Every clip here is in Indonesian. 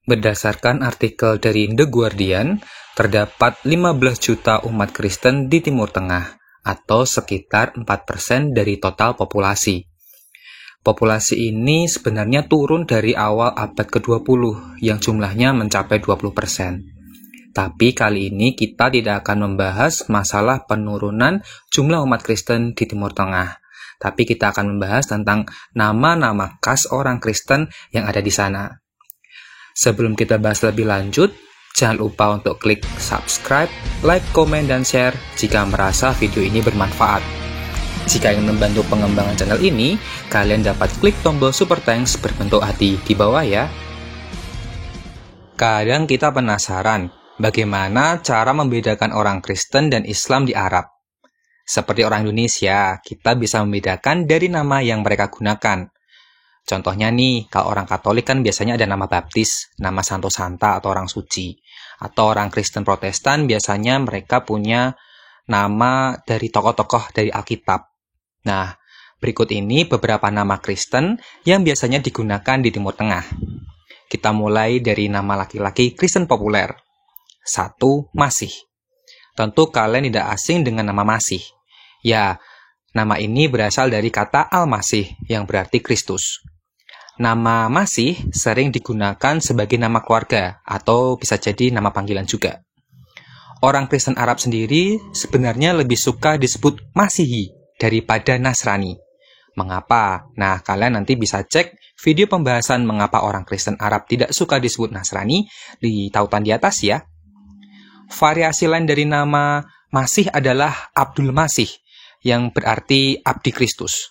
Berdasarkan artikel dari The Guardian, terdapat 15 juta umat Kristen di Timur Tengah, atau sekitar 4% dari total populasi. Populasi ini sebenarnya turun dari awal abad ke-20 yang jumlahnya mencapai 20%. Tapi kali ini kita tidak akan membahas masalah penurunan jumlah umat Kristen di Timur Tengah. Tapi kita akan membahas tentang nama-nama khas orang Kristen yang ada di sana. Sebelum kita bahas lebih lanjut, jangan lupa untuk klik subscribe, like, komen, dan share jika merasa video ini bermanfaat. Jika ingin membantu pengembangan channel ini, kalian dapat klik tombol super thanks berbentuk hati di bawah ya. Kadang kita penasaran, bagaimana cara membedakan orang Kristen dan Islam di Arab? Seperti orang Indonesia, kita bisa membedakan dari nama yang mereka gunakan. Contohnya nih, kalau orang Katolik kan biasanya ada nama baptis, nama Santo Santa atau orang suci. Atau orang Kristen Protestan biasanya mereka punya nama dari tokoh-tokoh dari Alkitab. Nah, berikut ini beberapa nama Kristen yang biasanya digunakan di Timur Tengah. Kita mulai dari nama laki-laki Kristen populer. 1. Masih. Tentu kalian tidak asing dengan nama Masih. Ya, nama ini berasal dari kata Al-Masih yang berarti Kristus. Nama Masih sering digunakan sebagai nama keluarga atau bisa jadi nama panggilan juga. Orang Kristen Arab sendiri sebenarnya lebih suka disebut Masihi daripada Nasrani. Mengapa? Nah, kalian nanti bisa cek video pembahasan mengapa orang Kristen Arab tidak suka disebut Nasrani di tautan di atas ya. Variasi lain dari nama Masih adalah Abdul Masih, yang berarti Abdi Kristus.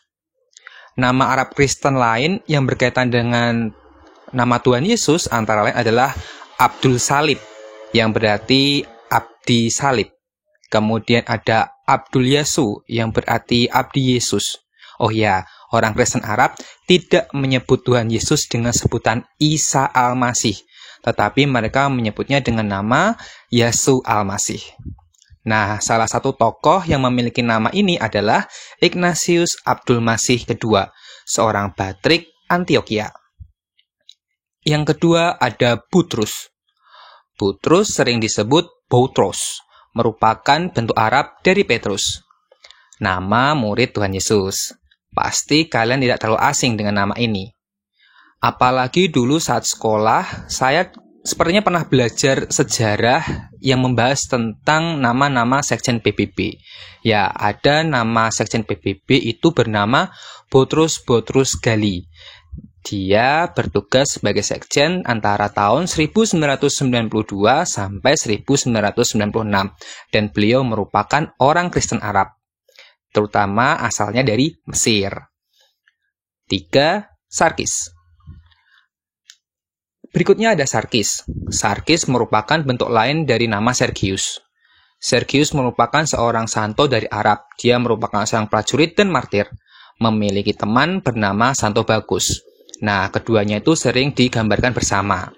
Nama Arab Kristen lain yang berkaitan dengan nama Tuhan Yesus antara lain adalah Abdul Salib, yang berarti Abdi Salib. Kemudian ada Abdul Yesu, yang berarti Abdi Yesus. Oh ya, orang Kristen Arab tidak menyebut Tuhan Yesus dengan sebutan Isa Al-Masih, tetapi mereka menyebutnya dengan nama Yesus Al-Masih. Nah, salah satu tokoh yang memiliki nama ini adalah Ignatius Abdul Masih II, seorang Patrik Antioquia. Yang kedua ada Butrus. Butrus sering disebut Boutros, merupakan bentuk Arab dari Petrus, nama murid Tuhan Yesus. Pasti kalian tidak terlalu asing dengan nama ini. Apalagi dulu saat sekolah, saya sepertinya pernah belajar sejarah yang membahas tentang nama-nama sekjen PBB. Ya, ada nama sekjen PBB itu bernama Boutros Boutros-Ghali. Dia bertugas sebagai sekjen antara tahun 1992 sampai 1996 dan beliau merupakan orang Kristen Arab, terutama asalnya dari Mesir. 3. Sarkis. Berikutnya ada Sarkis. Sarkis merupakan bentuk lain dari nama Sergius. Sergius merupakan seorang santo dari Arab. Dia merupakan seorang prajurit dan martir. Memiliki teman bernama Santo Bagus. Nah, keduanya itu sering digambarkan bersama.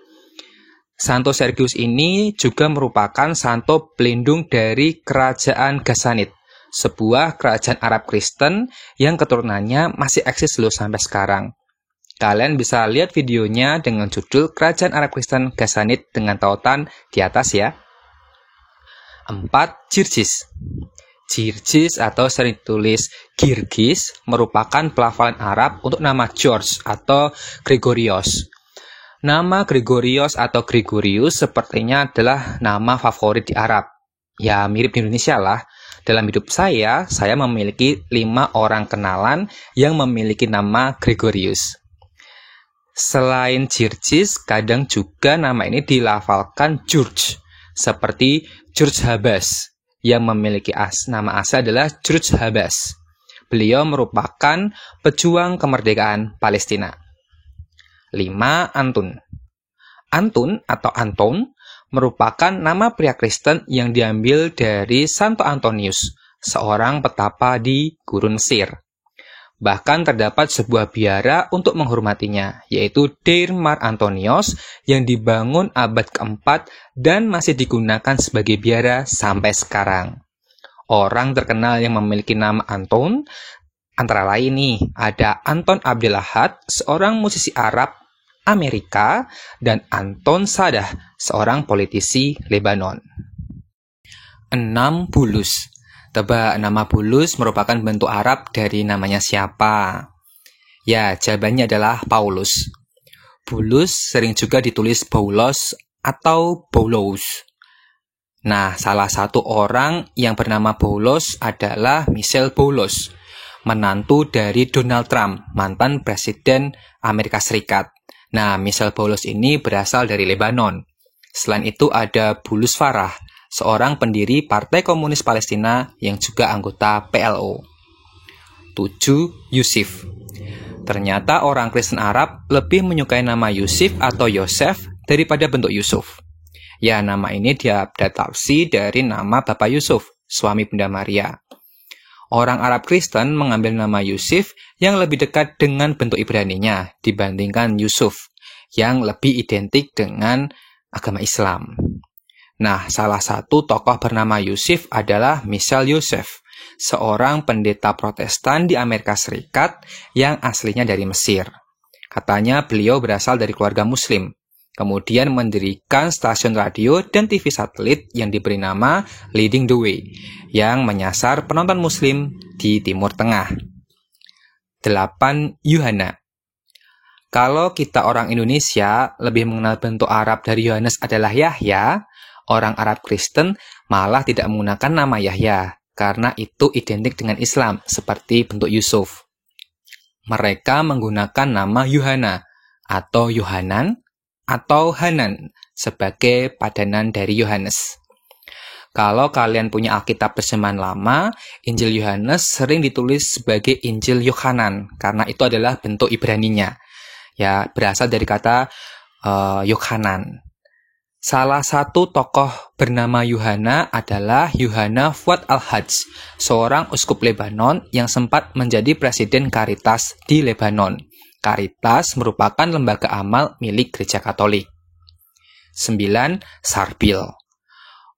Santo Sergius ini juga merupakan santo pelindung dari kerajaan Ghassanid, sebuah kerajaan Arab Kristen yang keturunannya masih eksis loh sampai sekarang. Kalian bisa lihat videonya dengan judul Kerajaan Arab Kristen Ghassanid dengan tautan di atas ya. 4. Jirjis. Jirjis atau sering ditulis Girgis merupakan pelafalan Arab untuk nama George atau Gregorius. Nama Gregorius atau Gregorius sepertinya adalah nama favorit di Arab. Ya mirip di Indonesia lah. Dalam hidup saya memiliki 5 orang kenalan yang memiliki nama Gregorius. Selain Jirjis, kadang juga nama ini dilafalkan George, seperti George Habas, yang memiliki nama asli adalah George Habas. Beliau merupakan pejuang kemerdekaan Palestina. 5. Antun. Antun atau Anton merupakan nama pria Kristen yang diambil dari Santo Antonius, seorang petapa di Gurun Mesir. Bahkan terdapat sebuah biara untuk menghormatinya, yaitu Deir Mar Antonios yang dibangun abad ke-4 dan masih digunakan sebagai biara sampai sekarang. Orang terkenal yang memiliki nama Anton, antara lain nih, ada Anton Abdelahad, seorang musisi Arab Amerika, dan Anton Sadah, seorang politisi Lebanon. 6. Bulus. Tebak, nama Bulus merupakan bentuk Arab dari namanya siapa? Ya, jawabannya adalah Paulus. Bulus sering juga ditulis Baulos atau Baulos. Nah, salah satu orang yang bernama Baulos adalah Michelle Baulos, menantu dari Donald Trump, mantan Presiden Amerika Serikat. Nah, Michelle Baulos ini berasal dari Lebanon. Selain itu ada Bulus Farah, seorang pendiri Partai Komunis Palestina yang juga anggota PLO. 7. Yusuf. Ternyata orang Kristen Arab lebih menyukai nama Yusuf atau Yosef daripada bentuk Yusuf. Ya, nama ini diadaptasi dari nama Bapak Yusuf, suami Bunda Maria. Orang Arab Kristen mengambil nama Yusuf yang lebih dekat dengan bentuk Ibraninya dibandingkan Yusuf, yang lebih identik dengan agama Islam. Nah, salah satu tokoh bernama Yusuf adalah Michelle Yosef, seorang pendeta Protestan di Amerika Serikat yang aslinya dari Mesir. Katanya beliau berasal dari keluarga Muslim, kemudian mendirikan stasiun radio dan TV satelit yang diberi nama Leading the Way, yang menyasar penonton Muslim di Timur Tengah. 8. Yohana. Kalau kita orang Indonesia lebih mengenal bentuk Arab dari Yohanes adalah Yahya, orang Arab Kristen malah tidak menggunakan nama Yahya, karena itu identik dengan Islam, seperti bentuk Yusuf. Mereka menggunakan nama Yohana, atau Yohanan, atau Hanan, sebagai padanan dari Yohanes. Kalau kalian punya Alkitab terjemahan lama, Injil Yohanes sering ditulis sebagai Injil Yohanan, karena itu adalah bentuk Ibraninya. Ya, berasal dari kata Yohanan. Salah satu tokoh bernama Yohana adalah Yohana Fuad Al-Hajj, seorang uskup Lebanon yang sempat menjadi presiden Caritas di Lebanon. Caritas merupakan lembaga amal milik Gereja Katolik. 9. Sarbil.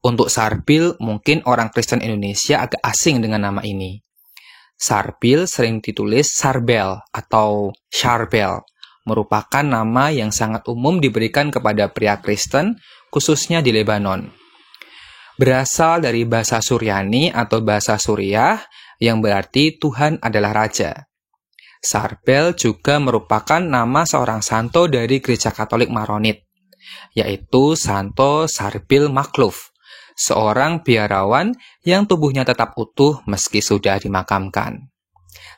Untuk Sarbil, mungkin orang Kristen Indonesia agak asing dengan nama ini. Sarbil sering ditulis Sarbel atau Charbel, merupakan nama yang sangat umum diberikan kepada pria Kristen, khususnya di Lebanon. Berasal dari bahasa Suryani atau bahasa Suriah, yang berarti Tuhan adalah Raja. Sarbel juga merupakan nama seorang santo dari Gereja Katolik Maronit, yaitu Santo Sarbil Makluf, seorang biarawan yang tubuhnya tetap utuh meski sudah dimakamkan.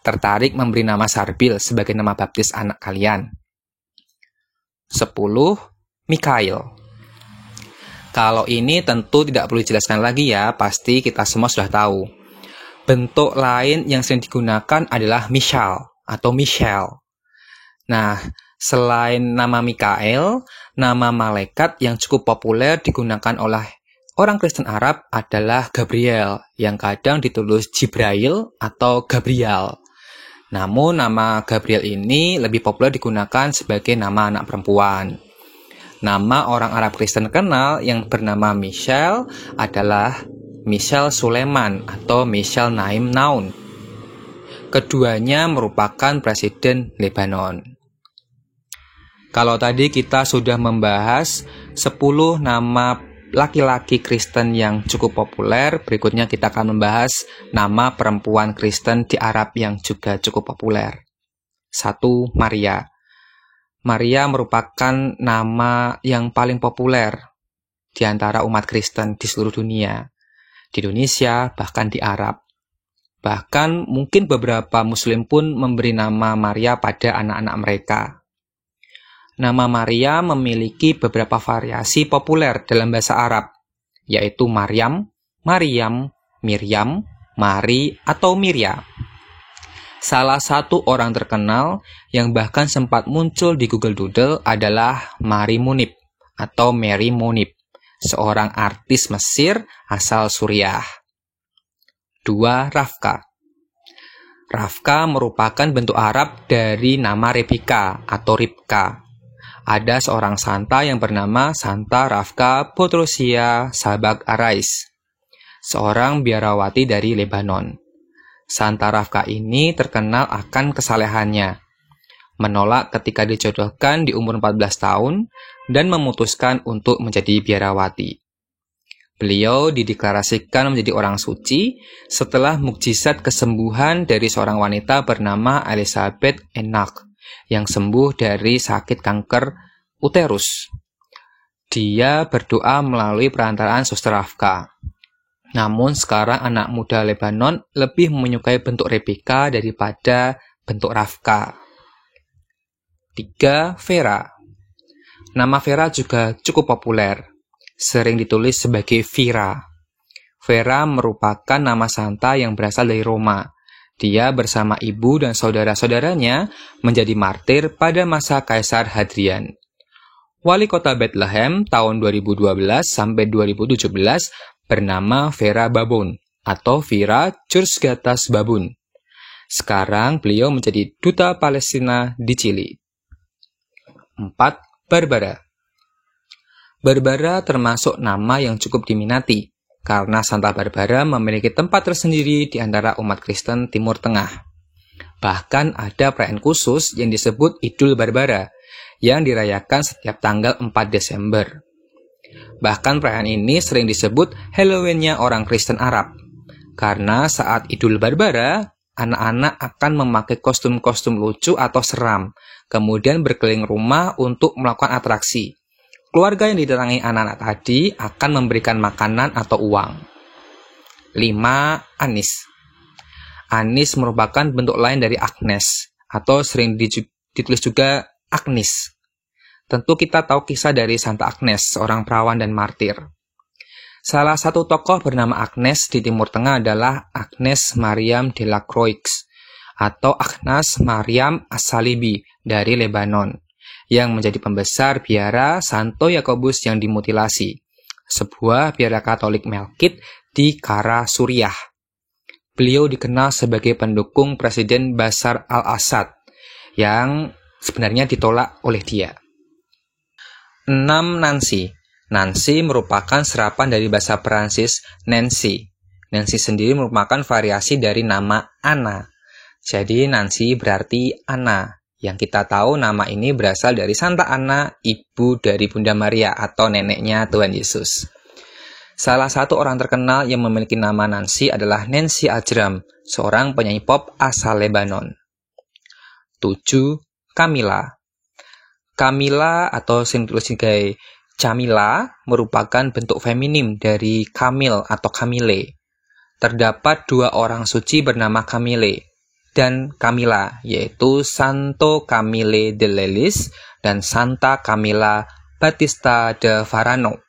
Tertarik memberi nama Sarbil sebagai nama baptis anak kalian? 10. Mikail. Kalau ini tentu tidak perlu dijelaskan lagi ya, pasti kita semua sudah tahu. Bentuk lain yang sering digunakan adalah Mishael atau Michelle. Nah, selain nama Mikael, nama malaikat yang cukup populer digunakan oleh orang Kristen Arab adalah Gabriel, yang kadang ditulis Jibrail atau Gabriel. Namun, nama Gabriel ini lebih populer digunakan sebagai nama anak perempuan. Nama orang Arab Kristen kenal yang bernama Michelle adalah Michelle Suleman atau Michelle Naim Naun. Keduanya merupakan presiden Lebanon. Kalau tadi kita sudah membahas 10 nama laki-laki Kristen yang cukup populer, berikutnya kita akan membahas nama perempuan Kristen di Arab yang juga cukup populer. 1. Maria. Maria merupakan nama yang paling populer di antara umat Kristen di seluruh dunia, di Indonesia, bahkan di Arab. Bahkan mungkin beberapa Muslim pun memberi nama Maria pada anak-anak mereka. Nama Maria memiliki beberapa variasi populer dalam bahasa Arab, yaitu Maryam, Maryam, Miriam, Mari, atau Mirya. Salah satu orang terkenal yang bahkan sempat muncul di Google Doodle adalah Mari Munib atau Mary Munib, seorang artis Mesir asal Suriah. 2. Rafka. Rafka merupakan bentuk Arab dari nama Rebika atau Ribka. Ada seorang santa yang bernama Santa Rafka Botrosia Sabag Arais, seorang biarawati dari Lebanon. Santa Rafka ini terkenal akan kesalehannya. menolak ketika dijodohkan di umur 14 tahun, dan memutuskan untuk menjadi biarawati. Beliau dideklarasikan menjadi orang suci setelah mukjizat kesembuhan dari seorang wanita bernama Elizabeth Enoch yang sembuh dari sakit kanker uterus. Dia berdoa melalui perantaraan Suster Rafka. Namun sekarang anak muda Lebanon lebih menyukai bentuk Rebecca daripada bentuk Rafka. 3. Vera. Nama Vera juga cukup populer, sering ditulis sebagai Vira. Vera merupakan nama santa yang berasal dari Roma. Dia bersama ibu dan saudara-saudaranya menjadi martir pada masa Kaisar Hadrian. Wali kota Bethlehem tahun 2012 sampai 2017 bernama Vera Babon atau Vira Tjurgatas Babun. Sekarang beliau menjadi duta Palestina di Chili. 4. Barbara. Barbara termasuk nama yang cukup diminati, karena Santa Barbara memiliki tempat tersendiri di antara umat Kristen Timur Tengah. Bahkan ada perayaan khusus yang disebut Idul Barbara, yang dirayakan setiap tanggal 4 Desember. Bahkan perayaan ini sering disebut Halloween-nya orang Kristen Arab, karena saat Idul Barbara, anak-anak akan memakai kostum-kostum lucu atau seram, kemudian berkeliling rumah untuk melakukan atraksi. Keluarga yang didatangi anak-anak tadi akan memberikan makanan atau uang. 5. Anis. Anis merupakan bentuk lain dari Agnes, atau sering ditulis juga Agnes. Tentu kita tahu kisah dari Santa Agnes, seorang perawan dan martir. Salah satu tokoh bernama Agnes di Timur Tengah adalah Agnes Mariam de la Croix atau Agnes Mariam As-Salibi dari Lebanon, yang menjadi pembesar biara Santo Yakobus yang dimutilasi, sebuah biara Katolik Melkit di Kara, Suriah. Beliau dikenal sebagai pendukung Presiden Bashar al-Assad, yang sebenarnya ditolak oleh dia. 6. Nancy. Nancy merupakan serapan dari bahasa Prancis Nancy. Nancy sendiri merupakan variasi dari nama Anna. Jadi Nancy berarti Anna. Yang kita tahu nama ini berasal dari Santa Anna, ibu dari Bunda Maria atau neneknya Tuhan Yesus. Salah satu orang terkenal yang memiliki nama Nancy adalah Nancy Ajram, seorang penyanyi pop asal Lebanon. 7. Camilla. Camilla atau sering ditulis sebagai Camilla merupakan bentuk feminim dari Camille atau Camille. Terdapat 2 orang suci bernama Camille dan Camilla, yaitu Santo Camille de Lelis dan Santa Camilla Battista de Varano.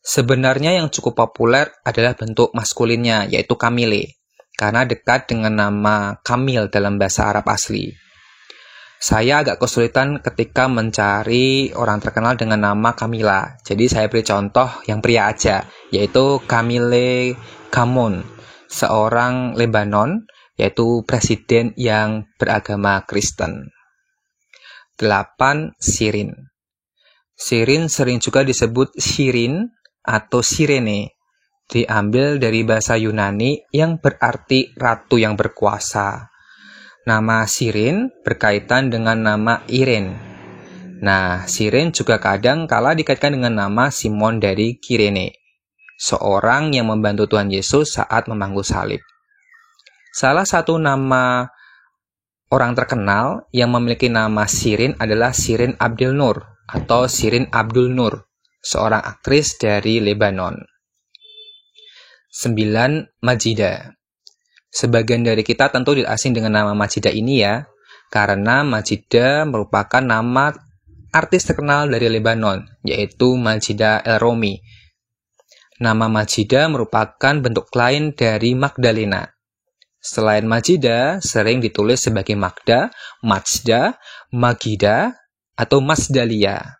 Sebenarnya yang cukup populer adalah bentuk maskulinnya, yaitu Camille, karena dekat dengan nama Kamil dalam bahasa Arab asli. Saya agak kesulitan ketika mencari orang terkenal dengan nama Camilla, jadi saya beri contoh yang pria aja, yaitu Camille Gamon, seorang Lebanon, yaitu presiden yang beragama Kristen. 8. Sirin. Sirin sering juga disebut Sirin atau Sirene, diambil dari bahasa Yunani yang berarti ratu yang berkuasa. Nama Sirin berkaitan dengan nama Irene. Nah, Sirin juga kadang kala dikaitkan dengan nama Simon dari Kirene, seorang yang membantu Tuhan Yesus saat memanggul salib. Salah satu nama orang terkenal yang memiliki nama Sirin adalah Sirin Abdel Nur atau Sirin Abdul Nur, seorang aktris dari Lebanon. 9. Majida. Sebagian dari kita tentu tidak asing dengan nama Majida ini ya, karena Majida merupakan nama artis terkenal dari Lebanon, yaitu Majida El-Romi. Nama Majida merupakan bentuk lain dari Magdalena. Selain Majida, sering ditulis sebagai Magda, Majda, Magida, atau Masdalia.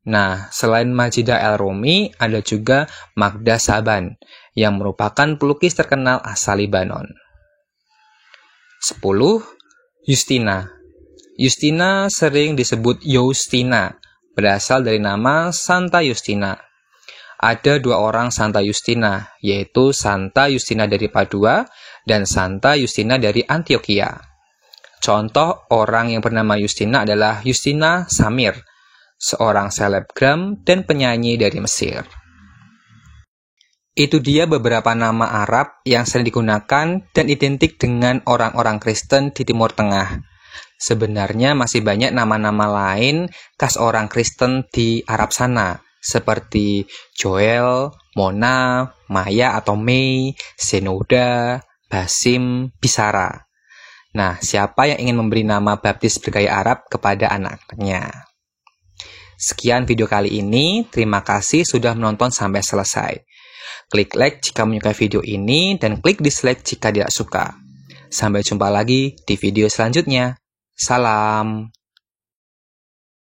Nah, selain Majida El-Romi, ada juga Magda Saban, yang merupakan pelukis terkenal asal Lebanon. 10. Justina. Justina sering disebut Justina, berasal dari nama Santa Justina. Ada 2 orang Santa Justina, yaitu Santa Justina dari Padua dan Santa Justina dari Antioquia. Contoh orang yang bernama Justina adalah Justina Samir, seorang selebgram dan penyanyi dari Mesir. Itu dia beberapa nama Arab yang sering digunakan dan identik dengan orang-orang Kristen di Timur Tengah. Sebenarnya masih banyak nama-nama lain khas orang Kristen di Arab sana, seperti Joel, Mona, Maya atau Mei, Zenoda, Basim, Bisara. Nah, siapa yang ingin memberi nama baptis bergaya Arab kepada anak-anaknya? Sekian video kali ini, terima kasih sudah menonton sampai selesai. Klik like jika menyukai video ini dan klik dislike jika tidak suka. Sampai jumpa lagi di video selanjutnya. Salam.